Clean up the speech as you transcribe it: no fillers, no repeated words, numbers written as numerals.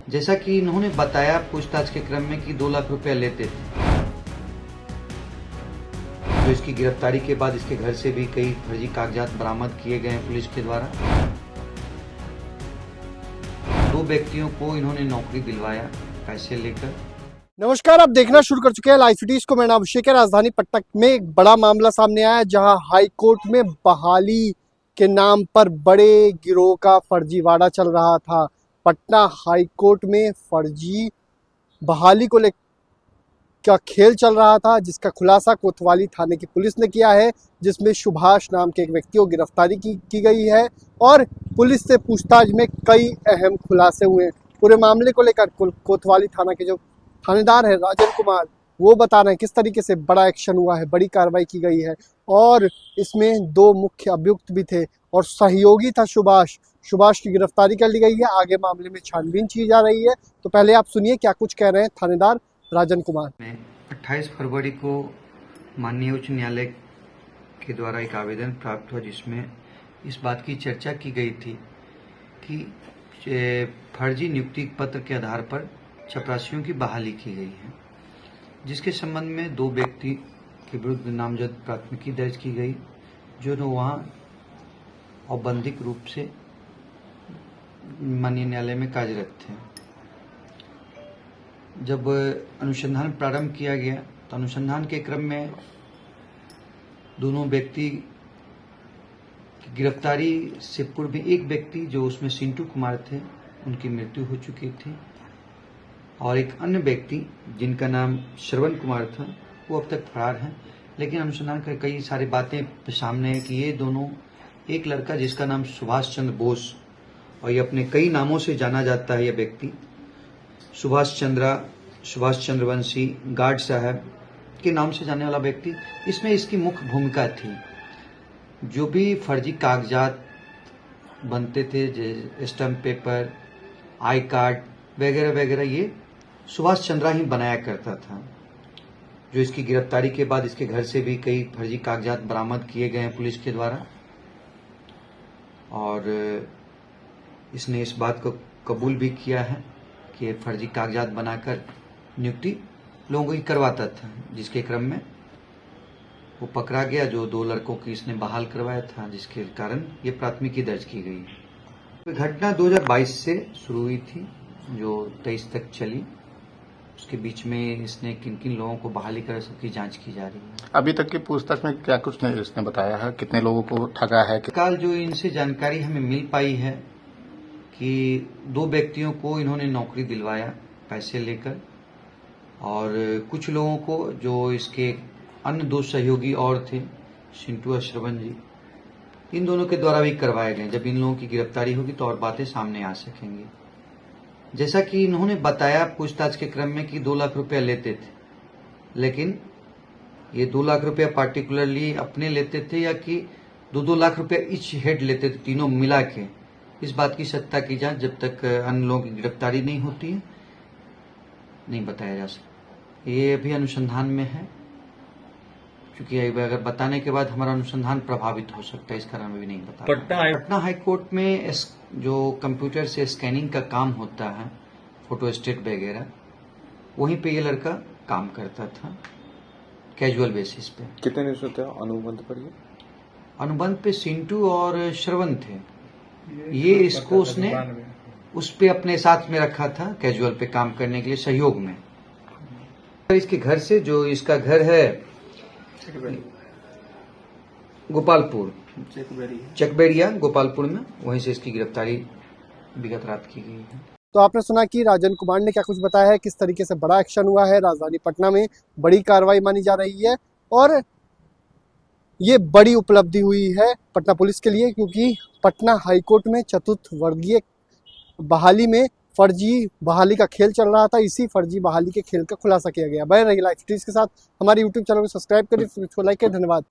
जैसा कि इन्होंने बताया पूछताछ के क्रम में कि 2 लाख रुपया लेते थे। तो इसकी गिरफ्तारी के बाद इसके घर से भी कई फर्जी कागजात बरामद किए गए हैं पुलिस के द्वारा। 2 व्यक्तियों को इन्होंने नौकरी दिलवाया पैसे लेकर। नमस्कार, आप देखना शुरू कर चुके हैं लाइव सिटीज को। मैं नाम अभिषेक है। राजधानी पटना में एक बड़ा मामला सामने आया जहां हाई कोर्ट में बहाली के नाम पर बड़े गिरोह का फर्जीवाड़ा चल रहा था। पटना हाई कोर्ट में फर्जी बहाली को लेकर का खेल चल रहा था, जिसका खुलासा कोतवाली थाने की पुलिस ने किया है, जिसमें सुभाष नाम के एक व्यक्ति को गिरफ्तारी की गई है और पुलिस से पूछताछ में कई अहम खुलासे हुए हैं। पूरे मामले को लेकर कोतवाली थाना के जो थानेदार है राजन कुमार, वो बता रहे हैं किस तरीके से बड़ा एक्शन हुआ है, बड़ी कार्रवाई की गई है और इसमें 2 मुख्य अभियुक्त भी थे और सहयोगी था सुभाष की गिरफ्तारी कर ली गई है। आगे मामले में छानबीन की जा रही है। तो पहले आप सुनिए क्या कुछ कह रहे हैं थानेदार राजन कुमार। 28 फरवरी को माननीय उच्च न्यायालय के द्वारा एक आवेदन प्राप्त हुआ, जिसमें इस बात की चर्चा की गई थी कि फर्जी नियुक्ति पत्र के आधार पर चपरासियों की बहाली की गई है, जिसके संबंध में 2 व्यक्ति के विरुद्ध नामजद प्राथमिकी दर्ज की गई, जो वहाँ औपबंधिक रूप से माननीय न्यायालय में कार्यरत थे। जब अनुसंधान प्रारंभ किया गया तो अनुसंधान के क्रम में दोनों व्यक्ति की गिरफ्तारी से पूर्व एक व्यक्ति जो उसमें सिंटू कुमार थे, उनकी मृत्यु हो चुकी थी और एक अन्य व्यक्ति जिनका नाम श्रवण कुमार था, वो अब तक फरार हैं। लेकिन अनुसंधान कर कई सारी बातें सामने है कि ये दोनों, एक लड़का जिसका नाम सुभाष चंद्र बोस और ये अपने कई नामों से जाना जाता है, यह व्यक्ति सुभाष चंद्रवंशी, गार्ड साहब के नाम से जाने वाला व्यक्ति, इसमें इसकी मुख्य भूमिका थी। जो भी फर्जी कागजात बनते थे, जैसे स्टैम्प पेपर, आई कार्ड वगैरह वगैरह, ये सुभाष चंद्रा ही बनाया करता था। जो इसकी गिरफ्तारी के बाद इसके घर से भी कई फर्जी कागजात बरामद किए गए हैं पुलिस के द्वारा और इसने इस बात को कबूल भी किया है कि फर्जी कागजात बनाकर नियुक्ति लोगों की करवाता था, जिसके क्रम में वो पकड़ा गया। जो 2 लड़कों की इसने बहाल करवाया था, जिसके कारण ये प्राथमिकी दर्ज की गई है। घटना 2022 से शुरू हुई थी, जो 23 तक चली। उसके बीच में इसने किन किन लोगों को बहाली कर, सबकी जांच की जा रही है। अभी तक की पूछताछ में क्या कुछ नहीं इसने बताया है, कितने लोगों को ठगा है? काल जो इनसे जानकारी हमें मिल पाई है कि 2 व्यक्तियों को इन्होंने नौकरी दिलवाया पैसे लेकर और कुछ लोगों को, जो इसके अन्य 2 सहयोगी और थे, सिंटू और श्रवण जी, इन दोनों के द्वारा भी करवाए गए। जब इन लोगों की गिरफ्तारी होगी तो और बातें सामने आ सकेंगी। जैसा कि इन्होंने बताया पूछताछ के क्रम में कि 2 लाख रुपया लेते थे, लेकिन ये 2 लाख रुपया पार्टिकुलरली अपने लेते थे या कि 2-2 लाख रुपया ईच हेड लेते थे, तीनों मिला के। इस बात की सत्ता की जांच जब तक अन्य लोगों की गिरफ्तारी नहीं होती है नहीं बताया जा सकता। ये अभी अनुसंधान में है, क्योंकि अगर बताने के बाद हमारा अनुसंधान प्रभावित हो सकता है, इस कारण में भी नहीं बता। पटना हाई कोर्ट में जो कंप्यूटर से स्कैनिंग का काम होता है, फोटो स्टेट वगैरह, वहीं पे ये लड़का काम करता था कैजुअल बेसिस पे। कितने नियुक्त थे अनुबंध पर? ये अनुबंध पे सिंटू और श्रवण थे। ये इसको उसने उस पे अपने साथ में रखा था कैजुअल पे काम करने के लिए सहयोग में। इसके घर से, जो इसका घर है गोपालपुर, चकबेड़िया गोपालपुर में, वहीं से इसकी गिरफ्तारी विगत रात की गई है। तो आपने सुना कि राजन कुमार ने क्या कुछ बताया है, किस तरीके से बड़ा एक्शन हुआ है। राजधानी पटना में बड़ी कार्रवाई मानी जा रही है और ये बड़ी उपलब्धि हुई है पटना पुलिस के लिए, क्योंकि पटना हाईकोर्ट में चतुर्थ वर्गीय बहाली में फर्जी बहाली का खेल चल रहा था। इसी फर्जी बहाली के खेल का खुलासा किया गया। बने रहिए लाइव सिटीज के साथ। हमारे यूट्यूब चैनल को सब्सक्राइब करिए, लाइक करिए। धन्यवाद।